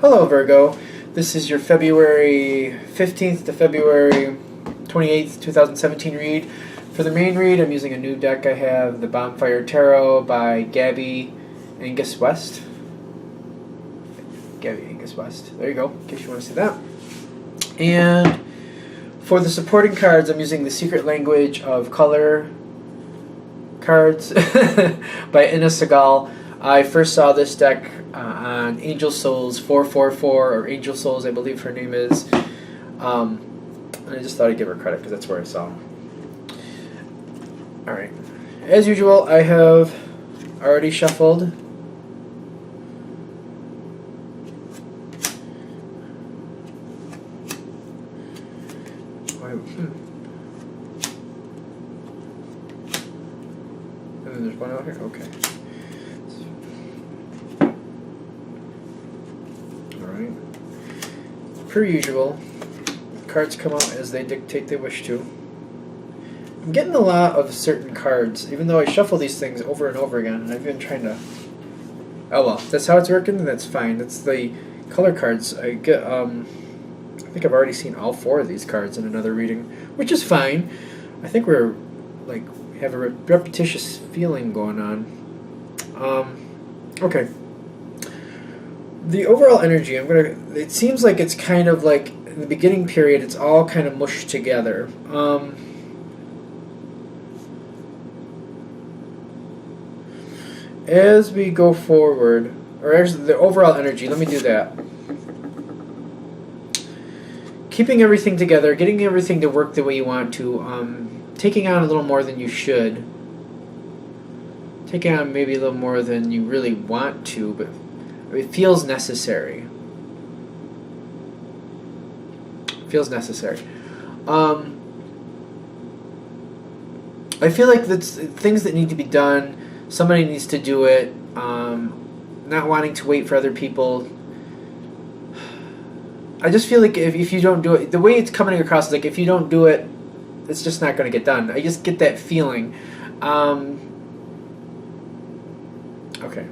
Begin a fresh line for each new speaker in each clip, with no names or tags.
Hello, Virgo. This is your February 15th to February 28th, 2017 read. For the main read, I'm using a new deck. I have the Bonfire Tarot by Gabby Angus West. Gabby Angus West. There you go, in case you want to see that. And for the supporting cards, I'm using the Secret Language of Color cards by Inna Segal. I first saw this deck on Angel Souls 444, or Angel Souls, I believe her name is. And I just thought I'd give her credit because that's where I saw them. Alright. As usual, I have already shuffled. And then there's one out here? Okay. Alright. Per usual, cards come out as they dictate they wish to. I'm getting a lot of certain cards, even though I shuffle these things over and over again, and I've been trying to... Oh well, that's how it's working, that's fine. That's the color cards. I get, I think I've already seen all four of these cards in another reading, which is fine. I think we're, like, have a repetitious feeling going on. Okay. The overall energy, it seems like it's kind of like, in the beginning period, it's all kind of mushed together. As we go forward, or actually the overall energy, let me do that. Keeping everything together, getting everything to work the way you want to, taking on a little more than you should. Taking on maybe a little more than you really want to, but it feels necessary. It feels necessary. I feel like that's things that need to be done. Somebody needs to do it. Not wanting to wait for other people. I just feel like if you don't do it, the way it's coming across is like if you don't do it, it's just not going to get done. I just get that feeling. Okay.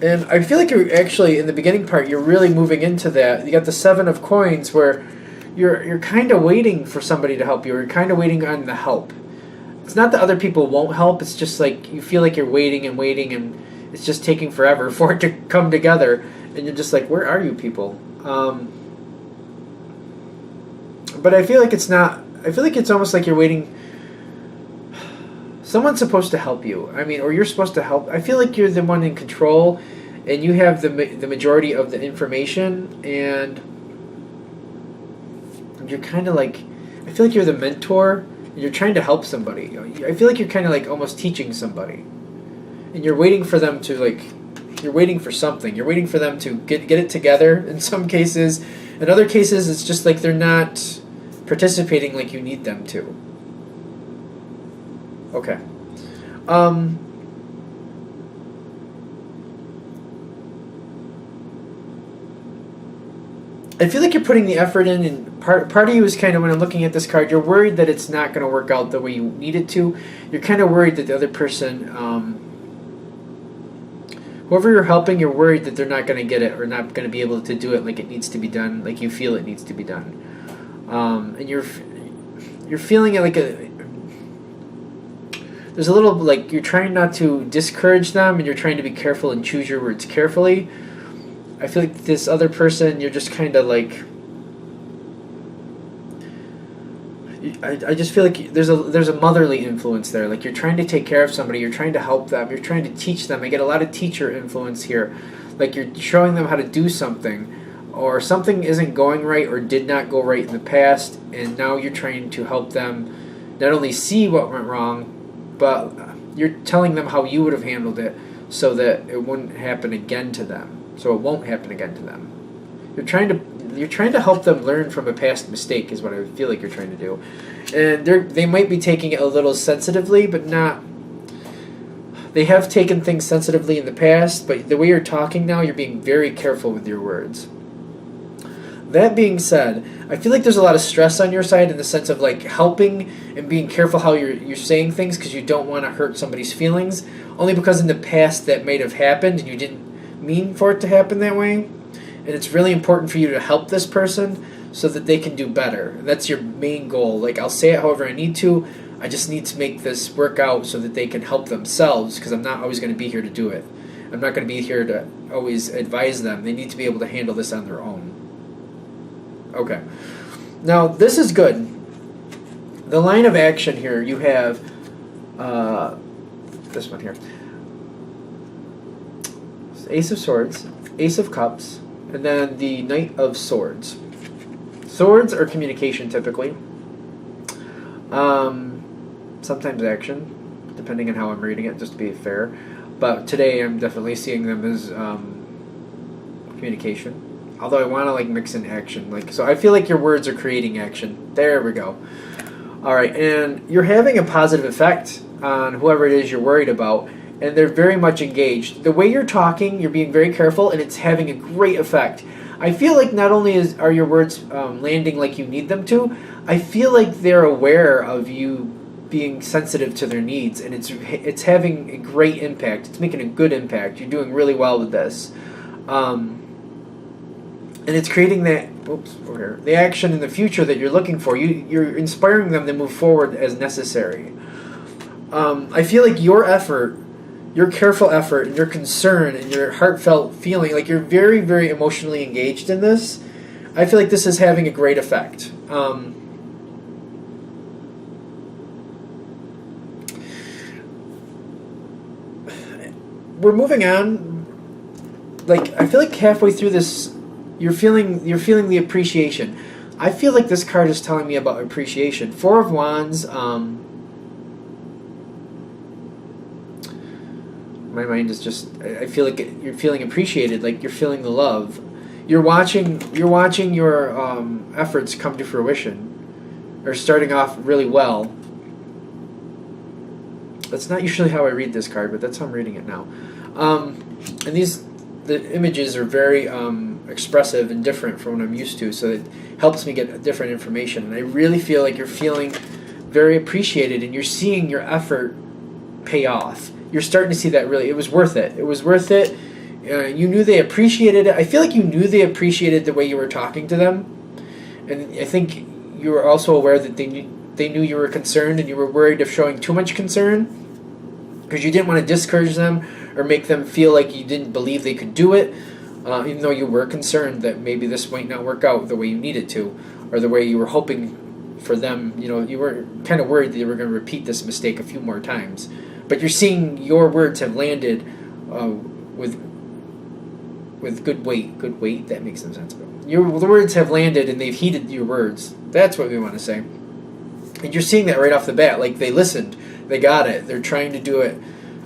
And I feel like you're actually, in the beginning part, you're really moving into that. You got the Seven of Coins where you're kind of waiting for somebody to help you, or you're kind of waiting on the help. It's not that other people won't help, it's just like you feel like you're waiting and waiting and it's just taking forever for it to come together, and you're just like, where are you people? But I feel like it's not, I feel like it's almost like you're waiting. Someone's supposed to help you. I mean, or you're supposed to help. I feel like you're the one in control, and you have the majority of the information, and you're kind of like, I feel like you're the mentor, and you're trying to help somebody. I feel like you're kind of like almost teaching somebody, and you're waiting for them to like, you're waiting for something. You're waiting for them to get it together in some cases. In other cases, it's just like they're not participating like you need them to. Okay. I feel like you're putting the effort in, and part of you is kind of, when I'm looking at this card, you're worried that it's not going to work out the way you need it to. You're kind of worried that the other person, whoever you're helping, you're worried that they're not going to get it, or not going to be able to do it like it needs to be done, like you feel it needs to be done. And you're feeling it like there's a little, like, you're trying not to discourage them, and you're trying to be careful and choose your words carefully. I feel like this other person, you're just kind of like, I just feel like there's a motherly influence there. Like, you're trying to take care of somebody, you're trying to help them, you're trying to teach them. I get a lot of teacher influence here. Like, you're showing them how to do something, or something isn't going right or did not go right in the past, and now you're trying to help them not only see what went wrong, but you're telling them how you would have handled it so that it wouldn't happen again to them. So it won't happen again to them. You're trying to help them learn from a past mistake is what I feel like you're trying to do. And they might be taking it a little sensitively, but not... They have taken things sensitively in the past, but the way you're talking now, you're being very careful with your words. That being said, I feel like there's a lot of stress on your side in the sense of like helping and being careful how you're saying things because you don't want to hurt somebody's feelings, only because in the past that might have happened and you didn't mean for it to happen that way, and it's really important for you to help this person so that they can do better. That's your main goal. Like, I'll say it however I need to. I just need to make this work out so that they can help themselves, because I'm not always going to be here to do it. I'm not going to be here to always advise them. They need to be able to handle this on their own. Okay. Now, this is good. The line of action here, you have this one here. Ace of Swords, Ace of Cups, and then the Knight of Swords. Swords are communication typically. Sometimes action, depending on how I'm reading it, just to be fair. But today I'm definitely seeing them as communication. Although I want to like mix in action. So I feel like your words are creating action. There we go. Alright, and you're having a positive effect on whoever it is you're worried about. And they're very much engaged. The way you're talking, you're being very careful, and it's having a great effect. I feel like not only are your words landing like you need them to, I feel like they're aware of you being sensitive to their needs, and it's having a great impact. It's making a good impact. You're doing really well with this. And it's creating that, the action in the future that you're looking for. You're inspiring them to move forward as necessary. I feel like your effort, your careful effort, and your concern, and your heartfelt feeling, like you're very, very emotionally engaged in this. I feel like this is having a great effect. We're moving on. Like, I feel like halfway through this, you're feeling the appreciation. I feel like this card is telling me about appreciation. Four of Wands. My mind is just, I feel like you're feeling appreciated, like you're feeling the love. You're watching your efforts come to fruition, or starting off really well. That's not usually how I read this card, but that's how I'm reading it now. And the images are very expressive and different from what I'm used to, so it helps me get different information. And I really feel like you're feeling very appreciated, and you're seeing your effort pay off. You're starting to see that really, it was worth it. It was worth it. You knew they appreciated it. I feel like you knew they appreciated the way you were talking to them. And I think you were also aware that they knew you were concerned, and you were worried of showing too much concern, because you didn't want to discourage them or make them feel like you didn't believe they could do it, even though you were concerned that maybe this might not work out the way you needed to, or the way you were hoping for them. You were kind of worried that you were going to repeat this mistake a few more times. But you're seeing your words have landed with good weight. Good weight, that makes some sense. But the words have landed, and they've heeded your words. That's what we want to say. And you're seeing that right off the bat. Like, they listened. They got it. They're trying to do it.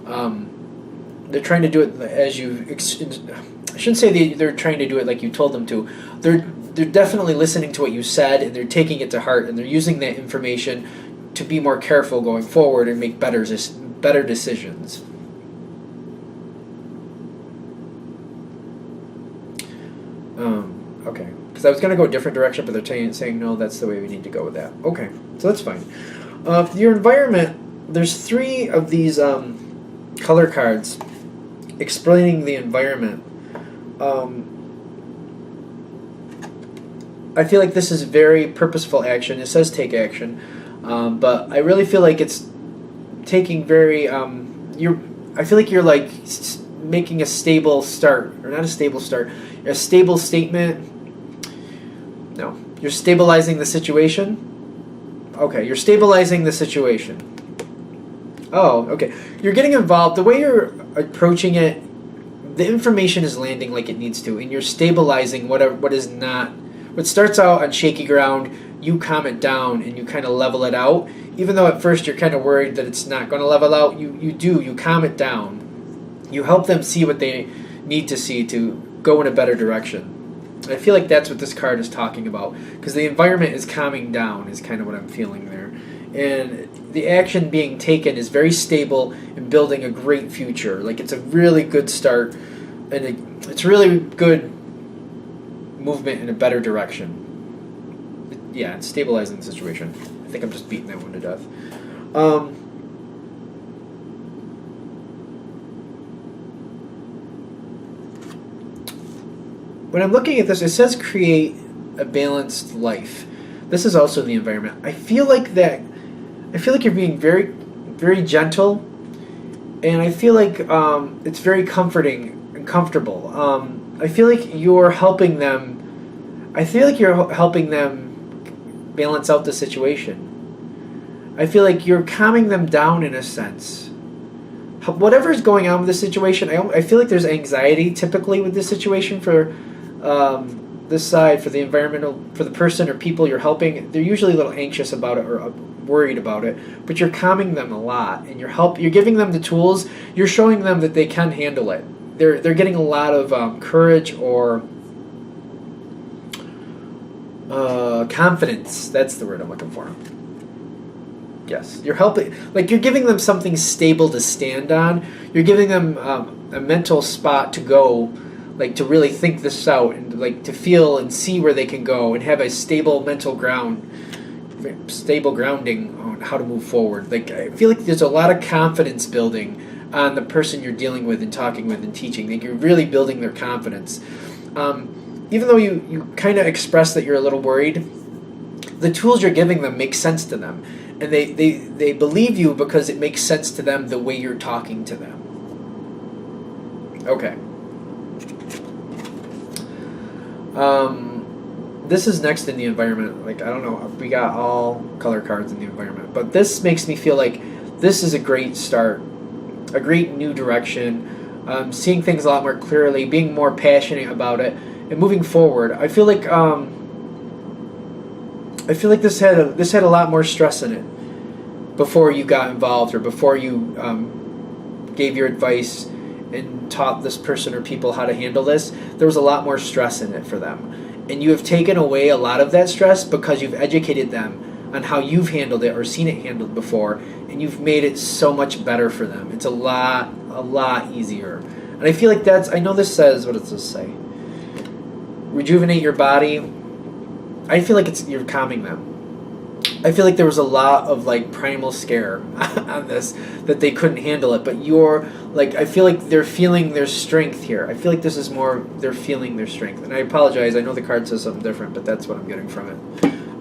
They're trying to do it as you... I shouldn't say they're trying to do it like you told them to. They're definitely listening to what you said, and they're taking it to heart, and they're using that information to be more careful going forward and make better decisions. Okay. Because I was going to go a different direction, but they're saying, no, that's the way we need to go with that. Okay. So that's fine. Your environment, there's 3 of these color cards explaining the environment. I feel like this is very purposeful action. It says take action. But I really feel like it's taking very I feel like you're like making a stable start, or not a stable start, a stable statement. No, you're stabilizing the situation. Okay, you're stabilizing the situation. Oh, okay. You're getting involved. The way you're approaching it, the information is landing like it needs to, and you're stabilizing what is not. What starts out on shaky ground, you calm it down and you kind of level it out. Even though at first you're kind of worried that it's not going to level out, you calm it down. You help them see what they need to see to go in a better direction. I feel like that's what this card is talking about, because the environment is calming down is kind of what I'm feeling there. And the action being taken is very stable and building a great future. Like, it's a really good start, and it's really good movement in a better direction. Yeah, it's stabilizing the situation. I think I'm just beating that one to death. when I'm looking at this, it says create a balanced life. This is also the environment. I feel like you're being very, very gentle, and I feel like it's very comforting and comfortable. I feel like you're helping them. I feel like you're helping them balance out the situation. I feel like you're calming them down in a sense. Whatever's going on with the situation, I feel like there's anxiety typically with this situation for this side, for the environmental, for the person or people you're helping. They're usually a little anxious about it or worried about it, but you're calming them a lot, and you're giving them the tools. You're showing them that they can handle it. They're getting a lot of courage or confidence. That's the word I'm looking for. Yes, you're helping, like you're giving them something stable to stand on. You're giving them a mental spot to go, like to really think this out and like to feel and see where they can go and have a stable mental grounding on how to move forward. Like I feel like there's a lot of confidence building on the person you're dealing with and talking with and teaching. Like you're really building their confidence. Even though you kind of express that you're a little worried, the tools you're giving them make sense to them. And they believe you because it makes sense to them the way you're talking to them. Okay. This is next in the environment. Like, I don't know, we got all color cards in the environment. But this makes me feel like this is a great start, a great new direction, seeing things a lot more clearly, being more passionate about it, and moving forward. I feel like this had a lot more stress in it before you got involved or before you gave your advice and taught this person or people how to handle this. There was a lot more stress in it for them. And you have taken away a lot of that stress because you've educated them on how you've handled it or seen it handled before, and you've made it so much better for them. It's a lot easier. And I feel like I know this says, what does this say? Rejuvenate your body. I feel like you're calming them. I feel like there was a lot of like primal scare on this, that they couldn't handle it, but I feel like they're feeling their strength here. I feel like this is more, they're feeling their strength. And I apologize, I know the card says something different, but that's what I'm getting from it.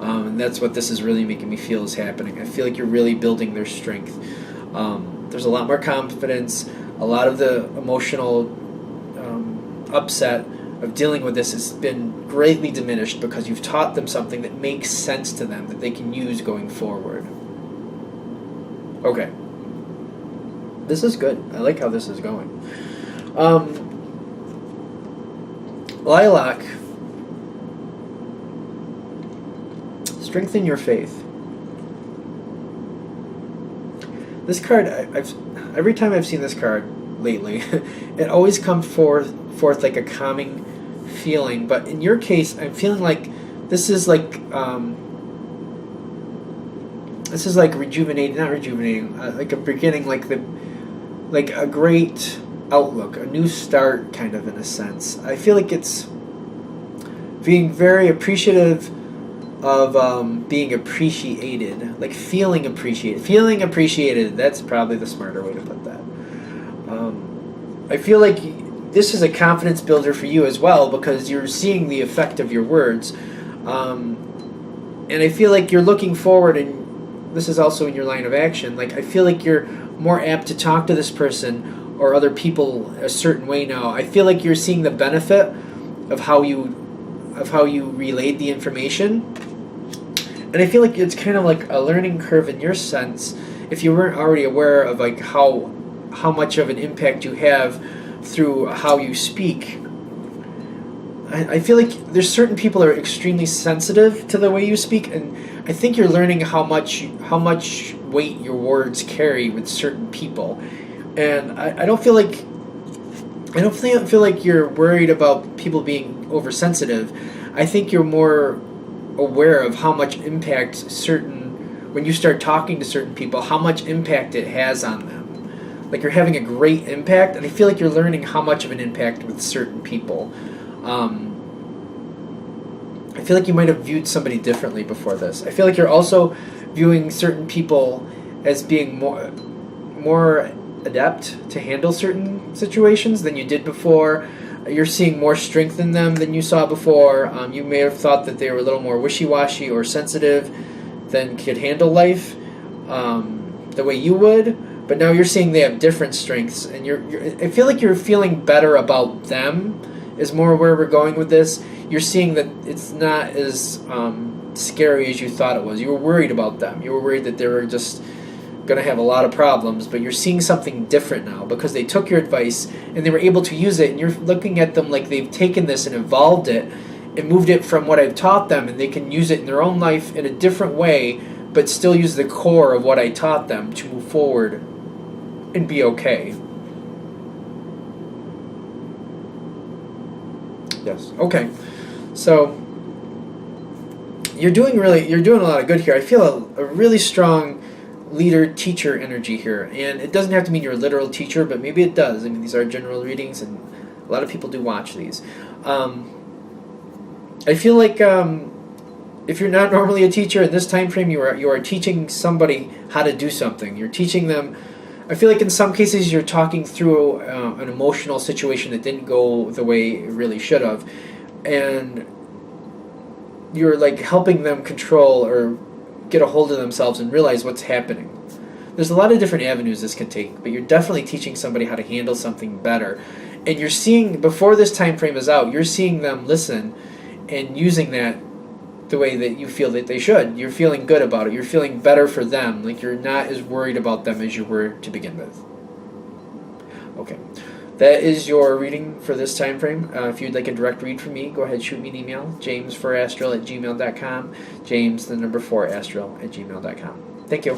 And that's what this is really making me feel is happening. I feel like you're really building their strength. There's a lot more confidence. A lot of the emotional upset of dealing with this has been greatly diminished because you've taught them something that makes sense to them that they can use going forward. Okay. This is good. I like how this is going. Lilac. Strengthen your faith. This card, every time I've seen this card lately, it always comes forth like a calming feeling, but in your case, I'm feeling like this is like rejuvenating, not rejuvenating, like a beginning, like a great outlook, a new start, kind of in a sense. I feel like it's being very appreciative of being appreciated, like feeling appreciated. That's probably the smarter way to put that. I feel like this is a confidence builder for you as well because you're seeing the effect of your words. And I feel like you're looking forward, and this is also in your line of action. Like, I feel like you're more apt to talk to this person or other people a certain way now. I feel like you're seeing the benefit of how you relayed the information. And I feel like it's kind of like a learning curve in your sense, if you weren't already aware of like how much of an impact you have through how you speak. I feel like there's certain people that are extremely sensitive to the way you speak, and I think you're learning how much weight your words carry with certain people. And I don't feel like you're worried about people being oversensitive. I think you're more aware of how much impact when you start talking to certain people, how much impact it has on them. Like, you're having a great impact, and I feel like you're learning how much of an impact with certain people. I feel like you might have viewed somebody differently before this. I feel like you're also viewing certain people as being more adept to handle certain situations than you did before. You're seeing more strength in them than you saw before. You may have thought that they were a little more wishy-washy or sensitive than could handle life the way you would. But now you're seeing they have different strengths, and I feel like you're feeling better about them. Is more where we're going with this. You're seeing that it's not as scary as you thought it was. You were worried about them. You were worried that they were just going to have a lot of problems, but you're seeing something different now because they took your advice and they were able to use it, and you're looking at them like they've taken this and evolved it and moved it from what I've taught them, and they can use it in their own life in a different way, but still use the core of what I taught them to move forward and be okay. Yes. Okay. So you're doing a lot of good here. I feel a really strong leader teacher energy here, and it doesn't have to mean you're a literal teacher, but maybe it does. I mean, these are general readings, and a lot of people do watch these. I feel like if you're not normally a teacher in this time frame, you are teaching somebody how to do something. You're teaching them. I feel like in some cases you're talking through an emotional situation that didn't go the way it really should have, and you're like helping them control or get a hold of themselves and realize what's happening. There's a lot of different avenues this can take, but you're definitely teaching somebody how to handle something better. And you're seeing, before this time frame is out, you're seeing them listen and using that the way that you feel that they should. You're feeling good about it. You're feeling better for them. Like you're not as worried about them as you were to begin with. Okay. That is your reading for this time frame. If you'd like a direct read from me, go ahead, shoot me an email, james4astral@gmail.com, james4astral@gmail.com. Thank you.